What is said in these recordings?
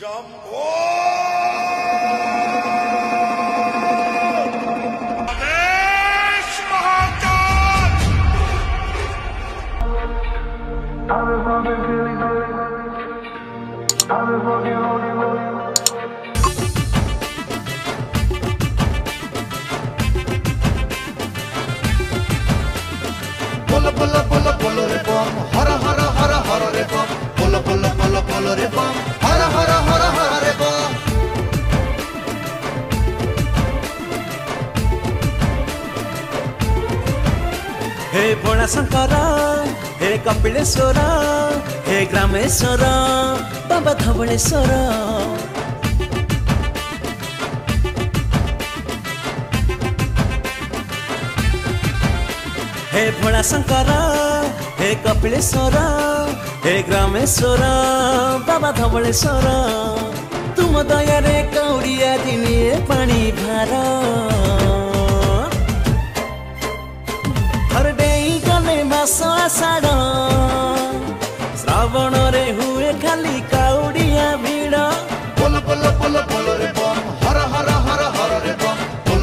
Jump. Oh! Adesh Mahakal! I've been fucking feeling I've been fucking rolling. Pull re bom, hara hara hara hara re bom. Pull re bom, hara hara hara hara re bom. हे भोला शंकर हे कपिलेश्वर हे ग्रामेश्वर बाबा धवलेश्वर हे भोला शंकर हे कपिलेश्वर हे ग्रामेश्वर बाबा धवलेश्वर तुम दयारे कौड़िया दिने पानी भार मास आषाढ़ श्रावण रे हुए खाली काउड़िया भीड़ पुल रे बम हर हर हर हर रे बम पुल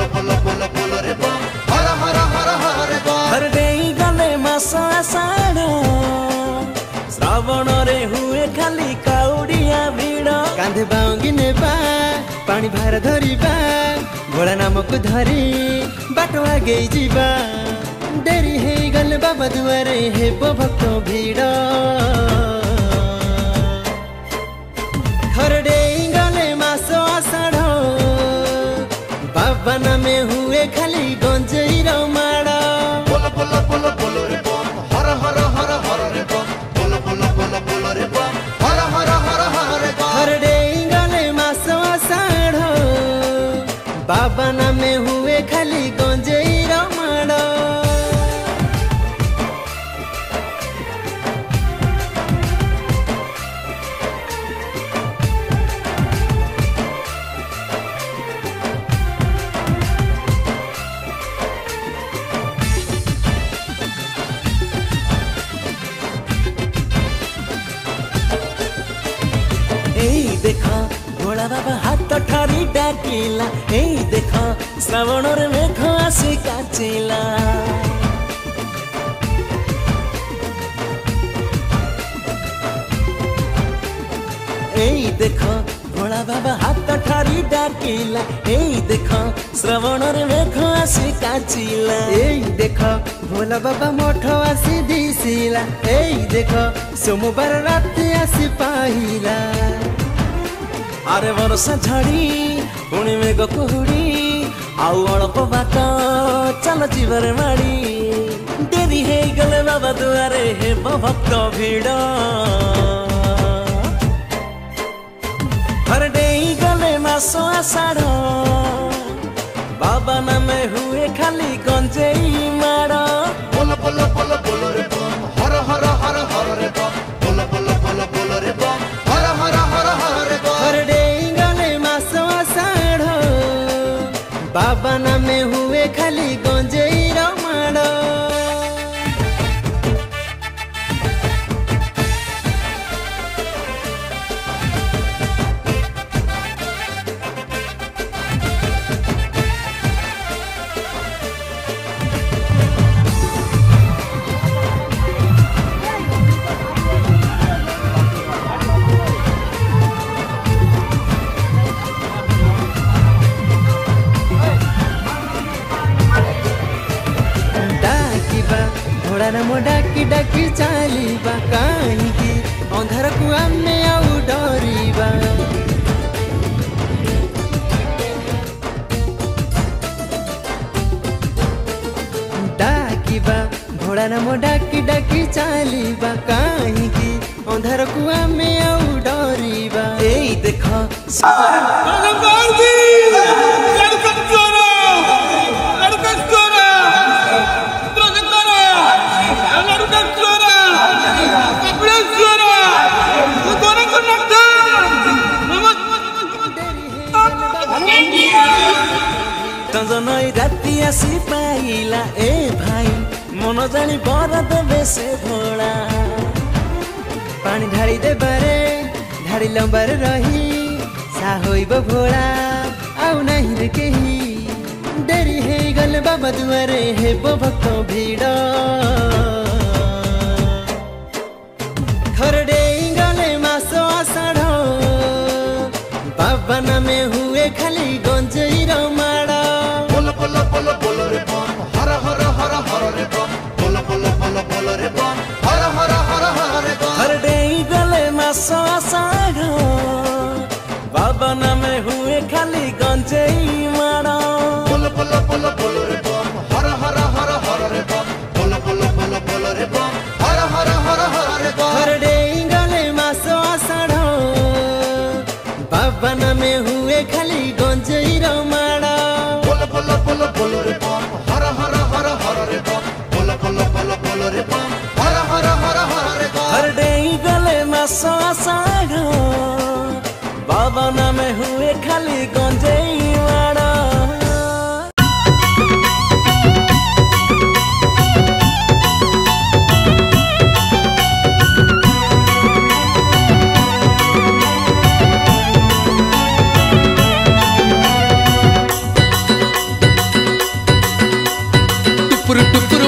रे बम हर हर हर हर रे बम हर डेई गले मास आषाढ़ श्रावण रे हुए खाली काउड़िया भीड़ कांधे बांगी नेबा पानी भार धरिबा भोला नाम को धरी बाट आगे जीवा देरी है गल बाबा दुआरे हे भक्त भीड़ हरडे गले मास आषाढ़ बाबा नामे हुए खाली गंजेई माड़ पुल रे बम हर हर हर हर रे बम पुल रे बम हर हर हर हर रे बम हरडे गले मास आषाढ़ बाबा नामे हुए खाली गंजेई माड़ देखा भोला बाबा हाथ ठारी डाकिला देखा श्रावण रे मेघ आसी काचिला देखा भोला बाबा हाथ ठारी डाकिला देखा श्रावण रे मेघ आसी काचिला देखा भोला बाबा मठ आसी दिसिला देखा सोमवार राति आसी पाहिला आरे वर्षा झड़ी पुणी मेघ कुहुड़ी आउ अल्प बाट चल जीवर माड़ी देरी है गले बाबा दुआरे हे भक्त भीड़ हर डेई गले मास आषाढ़ बाबा नामे हुए खाली गंजेई माड़ पुल रे बम हर हर हर हर रे बम पुल रे बम हर हर हर हर रे बम हरडे गले मास आषाढ़ बाबा नामे हुए खाली गंजेई माड़ भोला नाम डाकी डाकी चलीबा कहीं अंधार को आमे आउ डरिबा डाकिबा भोला नाम डाकी डाकी चलीबा कहीं अंधार को आमे आउ डरिबा देखा तंजनई राति आसी पाइला भाई मन जानी बर देवे से भोला पानी ढाड़ी दे बारे ढाड़ी लंबार रही आशा होइब भोला आउ नहीं रे केही डेरी हे गल बाबा दुआरे हेब भक्त भिड़ खरडे गले मास आषाढ़ बाबा नामे हुए खाली गंजेर माड़ बोलो बोलो बोलो बोलो रे बम हर हर हर हर रे बम बोलो बोलो बोलो बोलो रे बम हर हर हर हर रे बम हर डेई गले मास आषाढ़ बाबा नामे हुए खाली गंजेई माड़ बोलो बोलो बोलो बोलो रे बम हर हर हर हर रे बम बोलो बोलो बोलो बोलो रे बम हर हर हर हर रे बम खरडे गले मास आषाढ़ बाबा नामे हुए खाली गंजेर माड़ बोलो बोलो बोलो बोलो रे बम हर हर हर हर रे बम बोलो बोलो बोलो बोलो रे बम हर हर हर हर रे बम हर डेई गले मास आषाढ़ बाबा नामे हुए खाली गंजेई माड़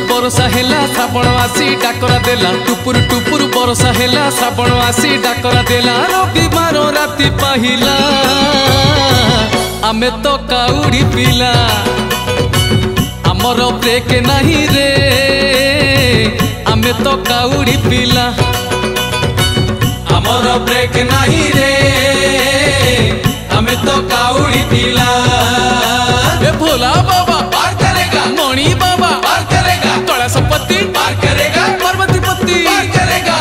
बरसा हेला श्रावण आसी डाकरा देला टुपुर टुपुर बरसा हेला श्रावण आसी डाकरा देला रविवार राति पाहिला आमे तो काउडी पिला आमर ब्रेक नहीं रे आमे तो काउडी पिला आमर ब्रेक नहीं रे आमे तो काउडी पिला ए भोला बाबा पार करेगा मणि बाबा पार करेगा तोड़ा संपत्ति पार करेगा पार्वती पत्ती पार करेगा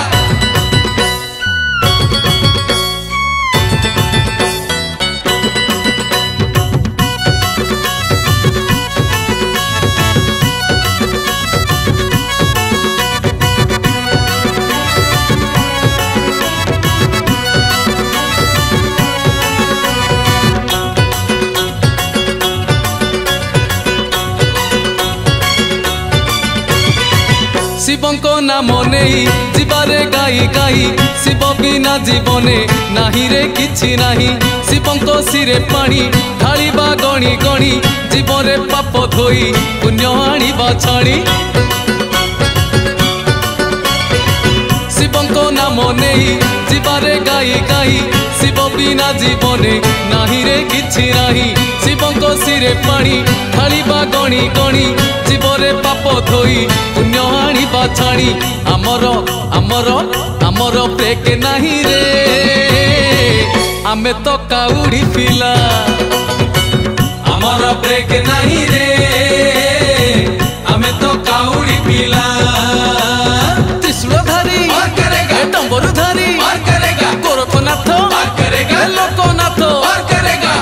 शिवंको नाम नहीं जीवारे गाई गाई शिव बिना जीवने नाही रे किछि नाही शिवंको सिरे पानी ढालिबा गणी गणी जीवरे पाप धोई पुण्य आनिबा छाणी शिवंको नाम नहीं जीवारे गाई गाई शिव बिना जीवने नाही रे किछि नाही शिवंको सिरे पानी ढालिबा गणी गणी जीवरे पाप धोई पुण्य आनिबा छाणी आमर आमर आमर ब्रेक नहीं रे आमे तो काउडी पिला आमर ब्रेक नहीं रे आमे तो काउडी पिला त्रिशूलधारी पार करेगा डंबरूधारी पार करेगा गोरखनाथ पार करेगा लोकनाथ पार करेगा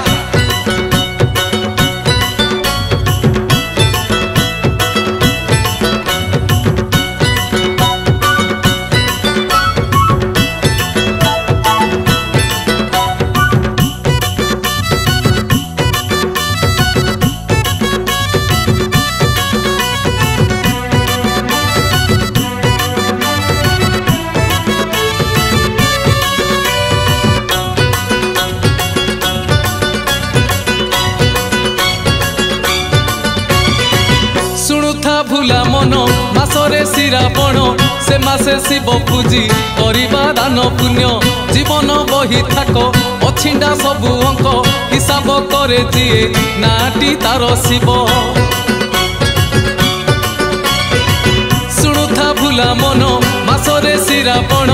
भूला मन मासरे श्रावण से मासे शिव पूजी करवा दान पुण्य जीवन बही थाक अछिंडा सबु अंक हिसाब करे जिए नाटी तार शिव शुणुथा भूला मन मासरे श्रावण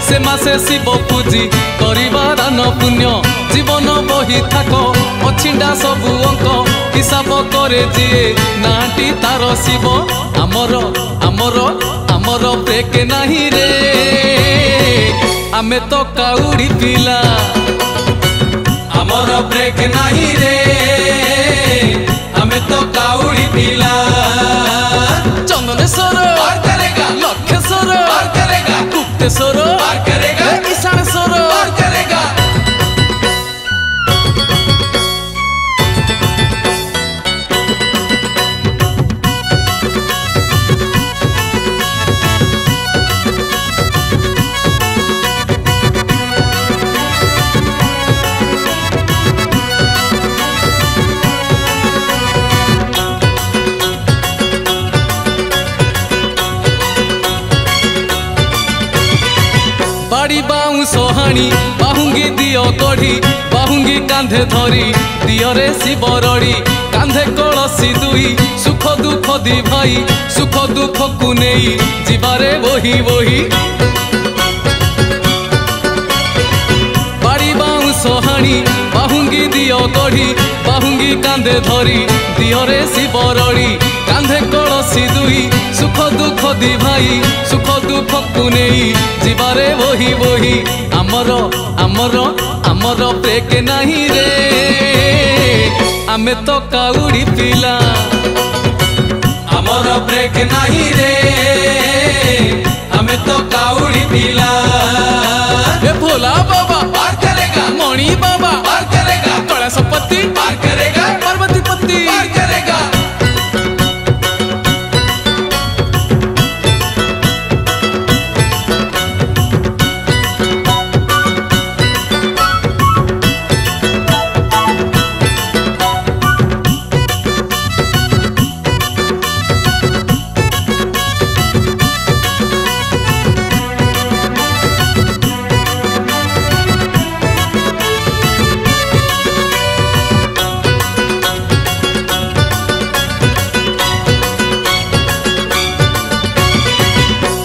से मासे शिव पूजी करवा दान पुण्य जीवन बही थाक अछिंडा सबु अंक हिसाब करे जिए नाटी तार शिव आमर आमर आमर ब्रेक नहीं रे आमे तो काउडी पिला आमर ब्रेक नहीं रे आमे तो काउडी पिला चंदनेश्वर पार करेगा लक्षेश्वर पार करेगा गुप्तेश्वर पार करेगा ईशानेश्वर पार करेगा ହାଣି ବାହୁଙ୍ଗି ଦିଅ ଗଢ଼ି ବାହୁଙ୍ଗି କାନ୍ଧେ ଧରି ଦିଅରେ ଶିବ ରଡ଼ି କାନ୍ଧେ କଳସି ଦୁଇ ସୁଖ ଦୁଃଖ ଦି ଭାଇ ସୁଖ ଦୁଃଖକୁ ନେଇ ଯିବାରେ ବୋହି ବୋହି ବାଡ଼ି ବାଉଁଶ ହାଣି ବାହୁଙ୍ଗି ଦିଅ ଗଢ଼ି ବାହୁଙ୍ଗି କାନ୍ଧେ ଧରି ଦିଅରେ ଶିବ ରଡ଼ି କାନ୍ଧେ କଳସି ଦୁଇ ସୁଖ ଦୁଃଖ ଦି ଭାଇ ସୁଖ ଦୁଃଖକୁ ନେଇ ଯିବାରେ ବୋହି ବୋହି ଆମର ଆମର ଆମର ବ୍ରେକ୍ ନାହିଁ ରେ ଆମେ ତ କାଉଡ଼ି ପିଲା ଆମର ବ୍ରେକ୍ ନାହିଁ ରେ ଆମେ ତ କାଉଡ଼ି ପିଲା ଏ ଭୋଲା ବାବା ପାर करेगा मणि बाबा पार करेगा कैलाशपति पार करेगा पार्वतीपति पार करेगा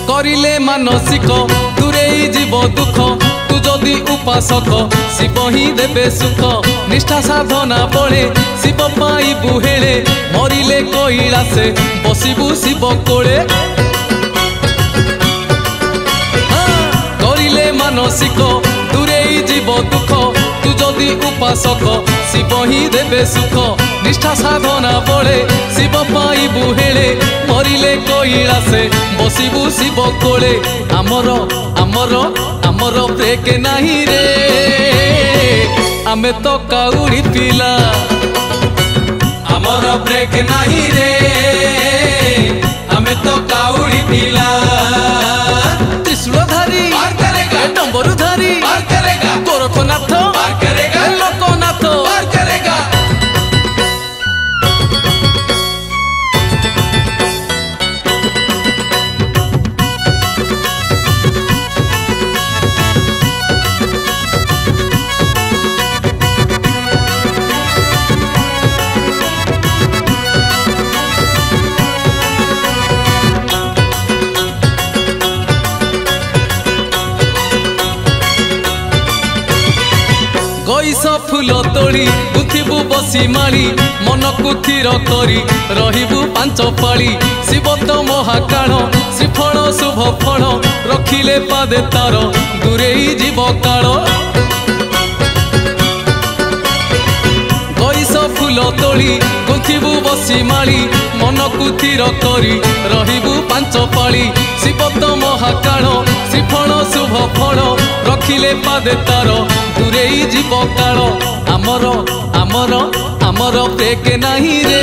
करिले मानसिक दूरेई जीव दुख तू जदि उपासक शिव ही देबे सुख निष्ठा साधना बळे शिव पाइबु हेळे मरिले कैलासे बसिबु शिव कोळे करिले मानसिक दूरेई जीव दुख तू जदि उपासक शिव ही देबे सुख निष्ठा साधना बळे शिव पाइबु हेळे मरिले कैलासे बसिबु शिव कोळे आमर आमर आमर ब्रेक नाही रे आमे तो काउडी पिला आमर ब्रेक नाही रे आमे तो काउडी पिला त्रिशूलधारी पार करेगा डंबरुधारी पार करेगा गोरखनाथ पार करेगा लोकनाथ पार करेगा गईस फूल तोड़ी गुथिबु बसी माड़ी मन को थिर करी रहिबु पांच पाली शिव तो महाकाण श्रीफल शुभ फल रखिले पादे तार दूरेई जीव काल गईस फूल तोड़ी गुथिबु बसी माड़ी मन को थिर करी रहिबु पांच पाली शिव तो महाकाण श्रीफल शुभ फल रखिले पादे तार दूरेई जीव काल आमर आमर आमर ब्रेक नाही रे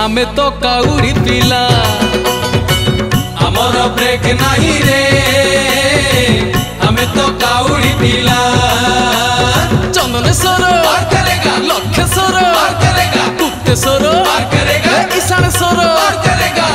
आमे तो काउडी पिला आमर ब्रेक नाही रे आमे तो काउडी पिला चंदनेश्वर पार करेगा लक्षेश्वर पार करेगा गुप्तेश्वर पार करेगा ईशानेश्वर पार करेगा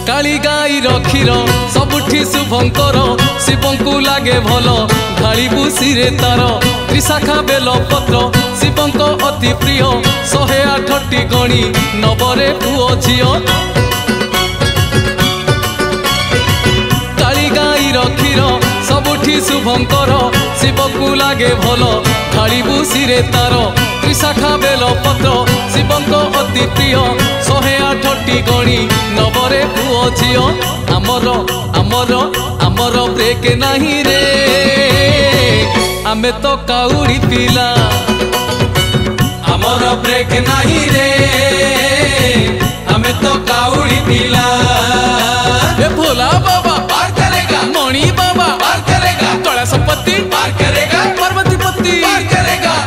काली गाईर क्षीर सबुठी शुभंकर शिवंकु लागे भल ढाळिबु सिरे तार त्रिशाखा बेल पत्र शिवंक अति प्रिय 108टी गणी नवरे पुओ झियो काली गाईर क्षीर सबुठी शुभंकर शिवंकु लागे भल ढाळिबु सिरे तार त्रिशाखा बेल पत्र शिवंक अति प्रिय 108टी गणी नवरे पुओ झियो आमर आमर आमर ब्रेक नाही रे आमे तो काउडी पिला आमर ब्रेक नाही रे आमे तो काउडी पिला ए भोला बाबा पार करेगा, मणि बाबा पार करेगा, कड़ा संपत्ति पार करेगा, पार्वती पति पार करेगा।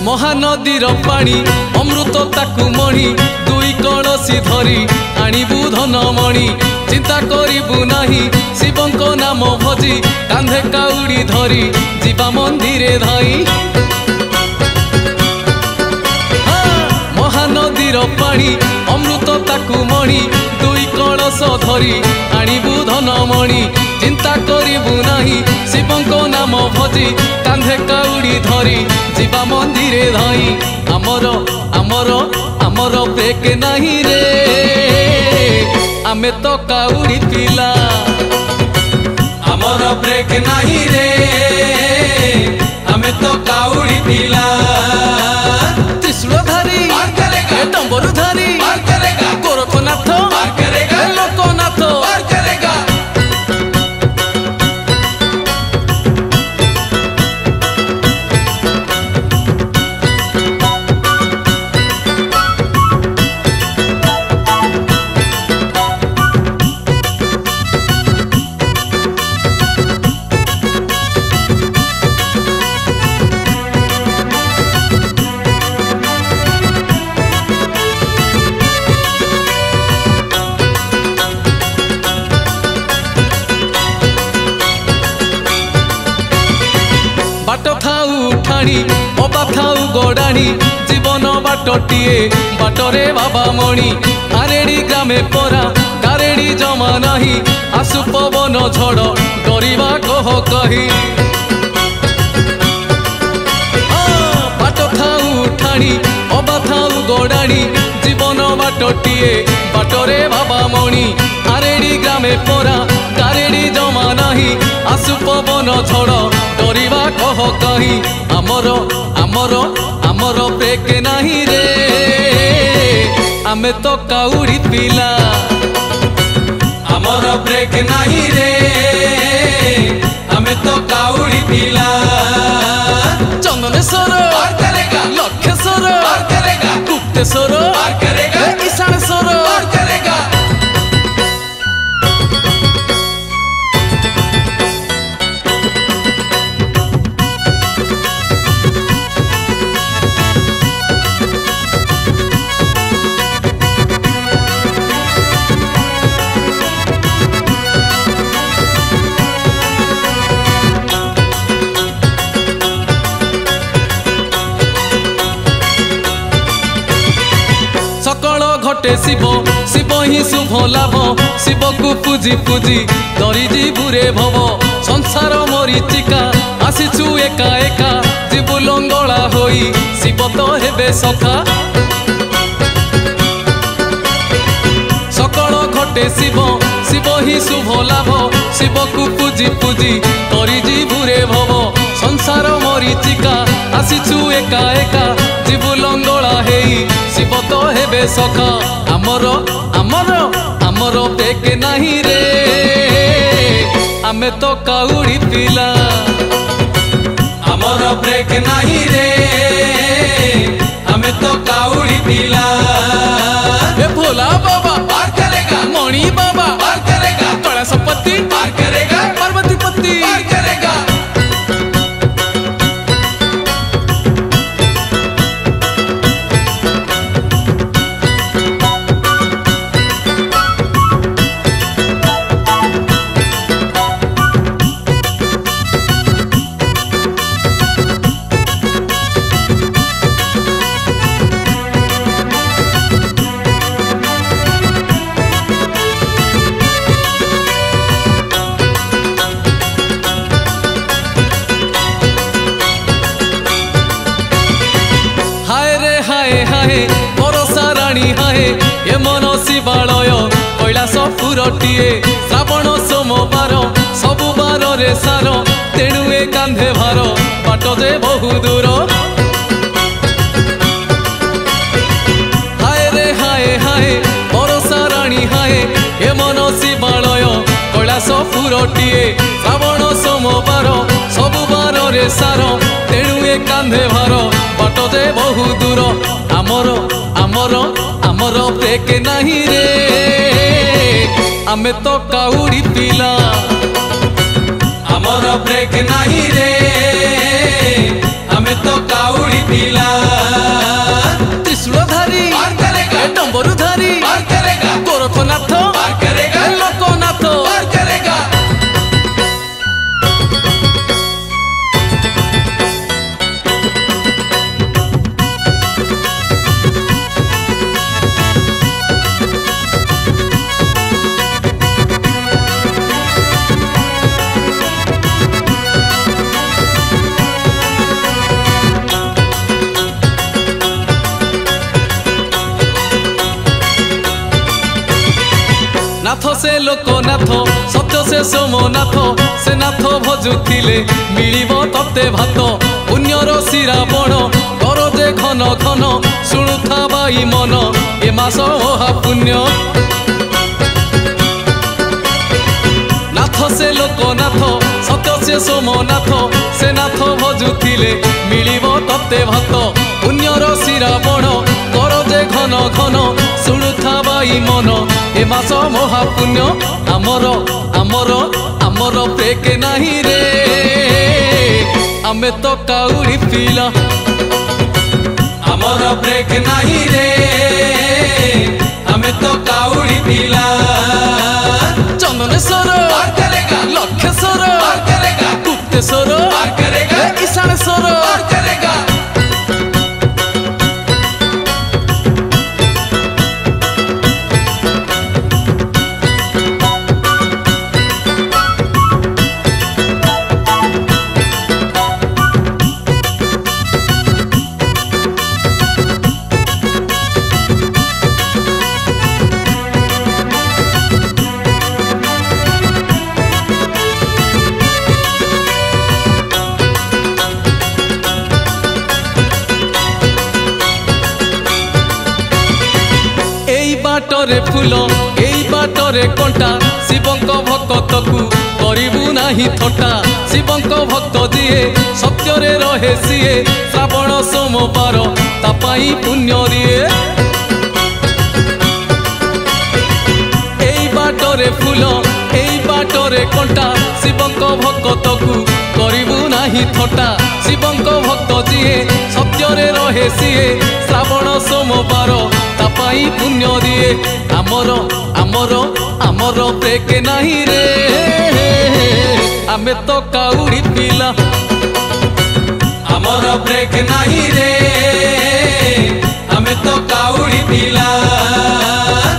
महानदीर पानी अमृत ताकू मणि दुई कलसी धरी आणिबु धन मणि चिंता करिबु नाही शिवंक नाम भजी कांधे काउड़ी धरी जीवा मंदिरे धाई महानदीर पानी अमृत ताकू मणि दुई कलस धरी आणिबु धन मणि चिंता करिबु नाही शिवंक नाम भजी कांधे काउड़ी धरी जीवा मंदिरे धाई आमर आमर आमर ब्रेक नहीं रे आमे तो काउड़ी पिला आमर ब्रेक नहीं रे आमे तो काउड़ी पिला त्रिशूलधारी पार करेगा, डम्बरुधारी पार करेगा, गोरखनाथ पार करेगा, लोकनाथ पार करेगा। बाट थाऊ उठाणी अबा थाऊ गड़ाणी जीवन बाटटिए बाटरे बाबा मणि आरेड़ी ग्रामे परा कारेड़ी जमा नाही आसु पवन झड़ डरिबा कह कही बाट थाऊ उठाणी अबा थाऊ गड़ाणी जीवन बाटटिए बाटरे बाबा मणि आरेड़ी ग्रामे परा कारेड़ी जमा नाही आसु पवन झड़ डरिबा कह कही आमर आमर आमर ब्रेक नहीं रे आमे तो काउड़ी पिला आमर ब्रेक नहीं रे आमे तो काउड़ी पिला चंदनेश्वर पार करेगा, लक्षेश्वर पार करेगा, गुप्तेश्वर पार करेगा, ईशानेश्वर पार करेगा। सकल घटे शिव शिव ही शुभ लाभ शिव को पूजी पूजी डरी जीवुरे भव संसार मरीचिका आसीचु एका एका जीवु लंगड़ा होई शिव तो हेबे सखा सकल घटे शिव शिव ही शुभ लाभ शिव को पूजी पूजी डरी जीवुरे भव संसार मरीचिका आसीचु एका एका जीवु लंगड़ा हेई शिव तो हेबे सखा आमर आमर आमर ब्रेक नहीं रे आमे तो काउड़ी पिला आमर ब्रेक नहीं रे आमे तो काउड़ी पिला ए भोला बाबा पार करेगा, मणि बाबा पार करेगा, कड़ा संपत्ति पार करेगा, पार्वती पति पार करेगा। ए मन शिवालय कैलास पुरटिए श्रावण सोमवार सबु बार रे सार तेणु ए कांधे भार बाट जे बहु दूर हाय रे हाय हाय बरसा राणी हाय ए मन शिवालय कैलास पुरटिए श्रावण सोमवार सबु बार रे सार तेणु ए कांधे भार बाट जे बहु दूर आमर आमर आमर ब्रेक नहीं रे आमे तो काउड़ी पीला आमर ब्रेक नहीं रे आमे तो काउड़ी पीला त्रिशूलधारी डम्बरुधारी गोरखनाथ लोकनाथ नाथ से लोकनाथ सत्य से सोमनाथ से नाथ भजुथिले मिलिब तते भात पुण्यर शिरावण कर जे घन घन शुणुथा बाई मन ए मास ओहा पुण्य नाथ से लोकनाथ सत्य से सोमनाथ से नाथ भजुथिले मिलिब तते भात पुण्यर शिरावण कर जे घन घन शुणुथा बाई मन ए मास महापुण्य आमर आमर आमर ब्रेक नहीं रे आमे तो काउड़ी पीला आमर ब्रेक नहीं रे आमे तो काउड़ी पीला चंदनेश्वर लक्षेश्वर गुप्तेश्वर ईशानेश्वर बाटरे फूल एई बाटरे कंटा शिवंक भक्त को करिबु नाही थटा शिवंक भक्त दिए सत्य रे रहे सिए श्रावण सोमवार तापाई पुण्य दिए एई बाटरे फूल एई बाटरे कंटा शिवंक भक्त को करिबु नाही थटा शिवंक भक्त दिए सत्य रे रहे सिए श्रावण सोमवार तापाई पुण्य दिए आमर आमर आमर ब्रेक नहीं रे आमे तो काउड़ी पीला आमर ब्रेक नहीं रे आमे तो काउड़ी पीला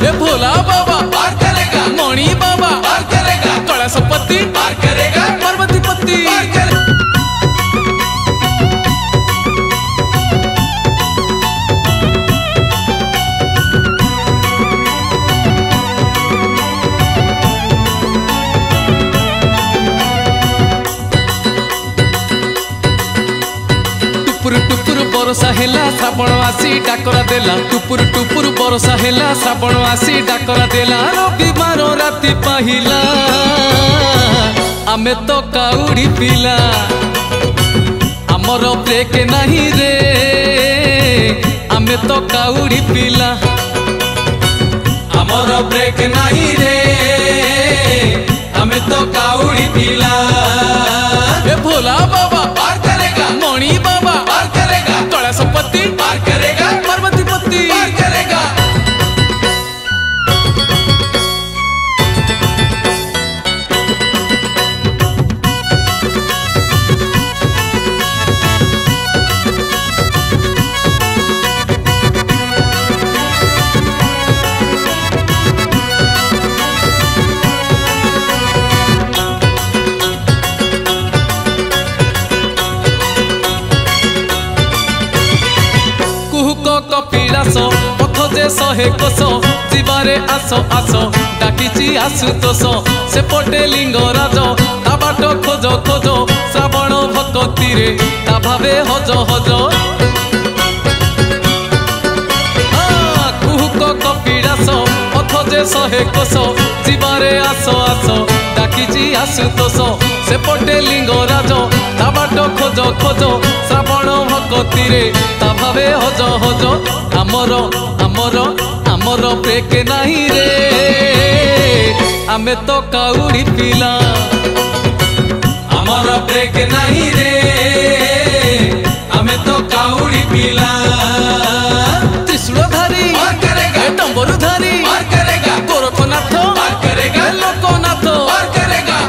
ए भोला बाबा पार करेगा मणि बाबा पार करेगा कैलाशपति पार करेगा पार्वतीपति बरसा हेला श्रावण आसी डाकरा देला टुपुर टुपुर बरसा हेला श्रावण आसी डाकरा देला रविवार राति पाहिला आमे तो काउड़ी पीला आमर ब्रेक नहीं रे आमे तो काउड़ी पीला आमर ब्रेक नहीं रे आमे तो काउड़ी पीला ए भोला बाबा पार करेगा मणि बाबा पार करेगा कैलाशपति पार करेगा पार्वतीपति पार करेगा कपिलास पथ जे शहे कोश जीवारे आस आस डाकिची आसुतोष सेपटे लिंगराज ता बाट खोज खोज श्रावण भक्ति रे ता भावे हज हज कुहुक कपिलास पथ जे शहे कोश जीवारे आस आस डाकिजी आशुतोष सेपटे लिंगराज ता बाट खोज खोज श्रावण भक्ति रे ता भावे हज हज आमर आमर आमर ब्रेक नहीं रे आमे तो काउड़ी पिला आमर ब्रेक नहीं रे आमे तो काउड़ी पिला त्रिशूलधारी और करेगा डंबरूधारी और करेगा गोरखनाथ और करेगा लोकनाथ और करेगा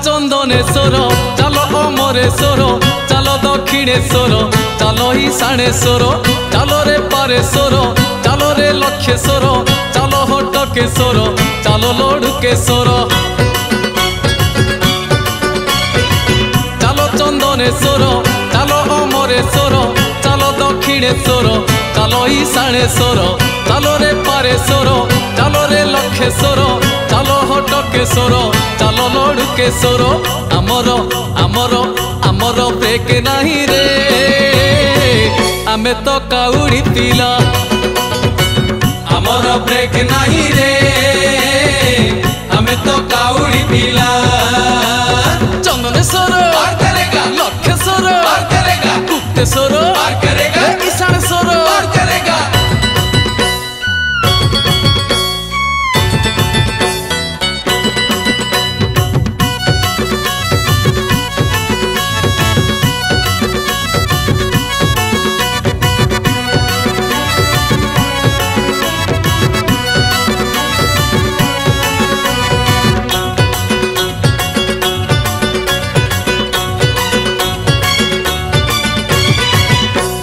चंदनेश्वर चलो अमरेश्वर चलो दक्षिणेश्वर चलो ईशानेश्वर चलो रे पारेश्वर चलो रे लक्षेश्वर चलो हटकेश्वर चलो लडुकेश्वर चलो चंदनेश्वर चलो अमरेश्वर चलो दक्षिणेश्वर चलो ईशानेश्वर चलो रे पारेश्वर चलो रे लक्षेश्वर चलो हटकेश्वर चलो लडुकेश्वर आमर आमर आमर ब्रेक नहीं रे आमे तो काउड़ी पिला आमर ब्रेक नहीं रे आमे तो काउड़ी पिला चंदनेश्वर और करेगा लक्षेश्वर और करेगा गुप्तेश्वर और करेगा ईशानेश्वर और करेगा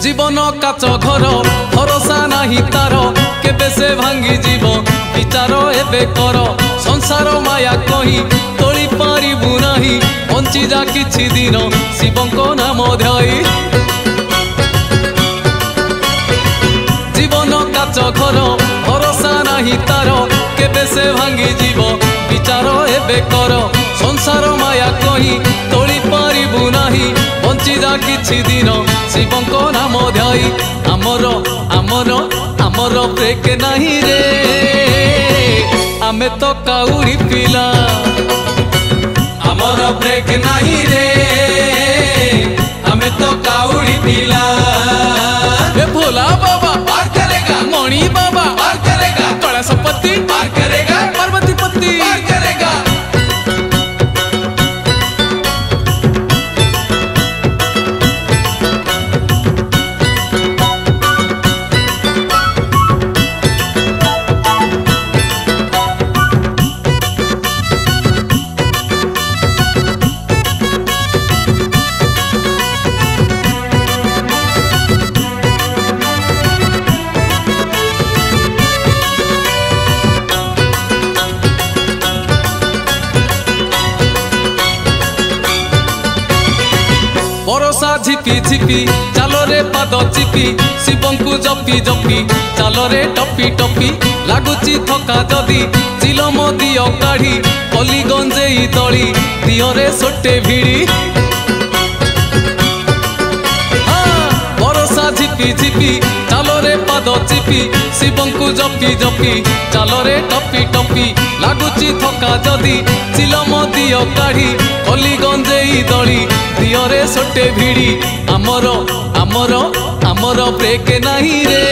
जीवन काच घर भरोसा नहीं तार केबे से भांगी जीव विचार एबे कर संसार माया कही तोली पारिबु नहीं बंची जा किछि दिन शिवंको नाम ध्याई जीवन काच घर भरोसा नहीं तार केबे से भांगी जीव विचार एबे कर संसार माया कही तोली पारिबु नहीं बंची जा किछि दिन शिवंको नाम ध्याई आमर आमर आमर ब्रेक नहीं रे आमे तो काउड़ी पिला आमर ब्रेक नहीं रे आमे तो काउड़ी पिला ए भोला बाबा पार करेगा मणि बाबा पार करेगा कलशपति पार करेगा पार्वती पति पार करेगा बरसा झिपी झिपी चालो रे पाद चिपी शिवंकु जपी जपी चालो रे टपी टपी लागुची थका जदी चिलम दियो काढ़ी कली गंजेई दली दियो रे सोटे भिड़ी बरसा झिपी झिपी चालो रे पाद चिपी शिवंकु जपी जपी चालो रे टपी टपी लागुची थका जदी चिलम दियो काढ़ी कली गंजेई दली दियो रे सोटे भिड़ी आमर आमर आमर ब्रेक नहीं रे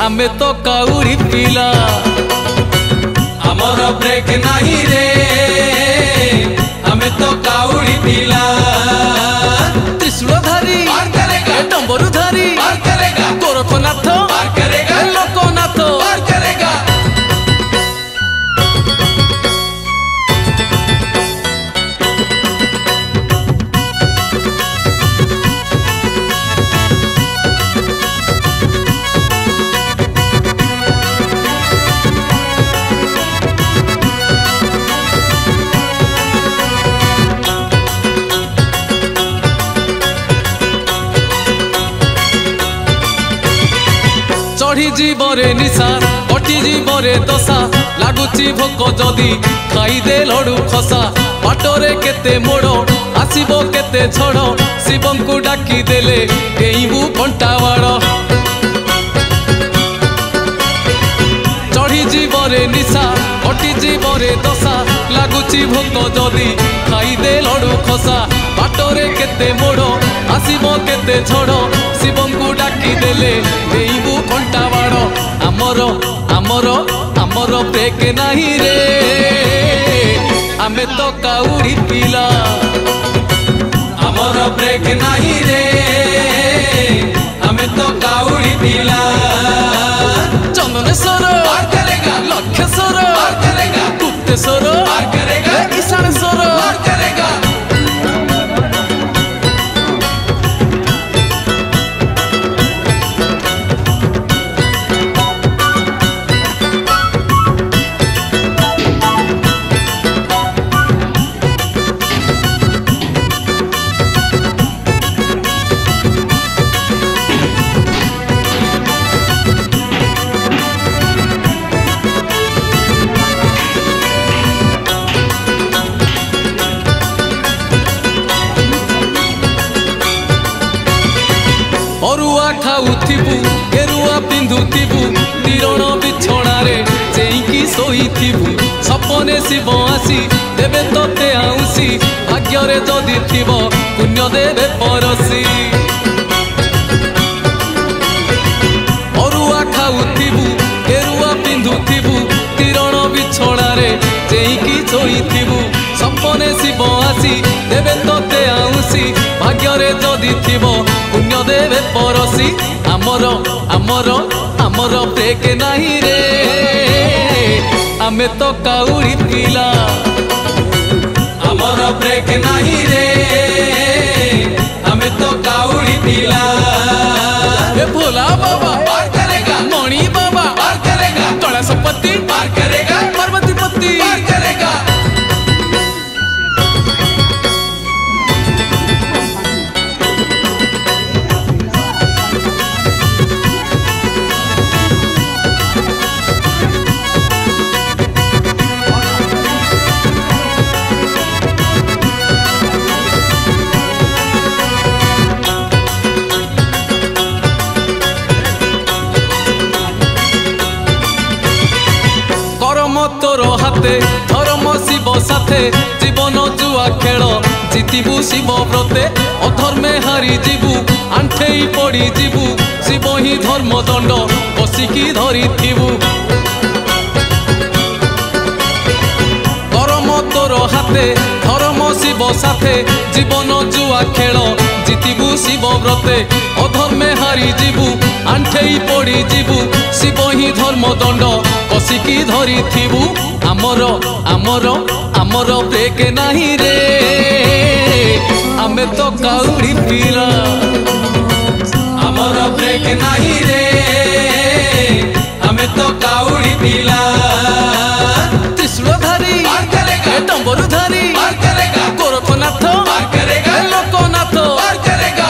आमे तो काउड़ी पिला आमर ब्रेक नहीं रे आमे तो काउड़ी पिला त्रिशूलधारी पार करेगा डंबरूधारी पार करेगा गोरखनाथ पार करेगा लोकनाथ पार करेगा जीवरे निशा कटि जीवरे दशा लागुची भोक जदि खाइदे लडू खसा बाटरे केते मोड़ आसीबो केते छड़ शिवंकु डाकी देले डेइबू कंटावाड़ चढ़ी जीवरे निशा कटि जीवरे दशा लागुची भोक जदि खाइदे लडू खसा बाटरे केते मोड़ आसीबो केते छड़ शिवंकु डाकी देले डेइबू कंटावाड़ आमर आमर आमर ब्रेक नाही रे आमे तो काउड़ी पिला आमर ब्रेक नाही रे आमे तो काउड़ी पिला चंदनेश्वर पार करेगा लक्ष्येश्वर पार करेगा गुप्तेश्वर पार करेगा ईशानेश्वर पार करेगा अरुआ खाऊथिबू गेरुआ पिंधुथिबू तीरण बिछणारे चेईकी शोईथिबू सपने शिव आसी देवे तोते आउसी भाग्ୟରେ जदि थिब पुण्य देवे परसी अरुआ खाऊथिबू गेरुआ पिंधुथिबू तीरण बिछणारे चेईकी शोईथिबू सपने शिव आसी देवे तोते आउसी भाग्ୟରେ जदि थिब पुण्य देवे परसी आमर आमर आमर ब्रेक नाही रे आमे तो काउड़ी पिला आमर ब्रेक नाही रे आमे तो काउड़ी पिला ए भोला बाबा पार करेगा मणि बाबा पार करेगा कैलाशपति पार करेगा पार्वतीपति पार करेगा तोर हाथे धर्म शिव साथे जीवन जुआ खेल जीतबू शिव व्रते अधर्मे हारी जीवू आंठेई पड़ी जीवू शिव ही धर्म दंड बसिकी धरी थिबू कर्म तोर हाथे धर्म शिव साथे जीवन जुआ खेल जीतबू शिव व्रते अधर्मे हारी जीवू आंठेई पड़ी जीवू शिव ही धर्म दंड बसिकी धरी थिबू आमर आमर आमर ब्रेक नाही रे आमे तो काउड़ी पिला आमर ब्रेक नाही रे आमे तो काउड़ी पिला त्रिशूलधारी पार करेगा डंबरुधारी पार करेगा गोरखनाथ पार करेगा लोकनाथ पार करेगा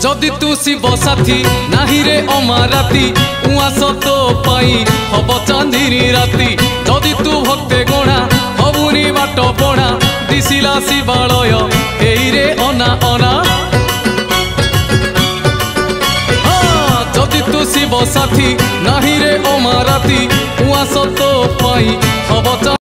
जदि तू शिव साथी नाही रे अमाराती उआस तो पाई हब चांदीनी राती जदि तू भक्ते गणा हबुनी बाट पणा दिशिला शिवालय एई रे अना अना जदि तू शिव साथी नाही रे अमाराती उआस तो पाई हब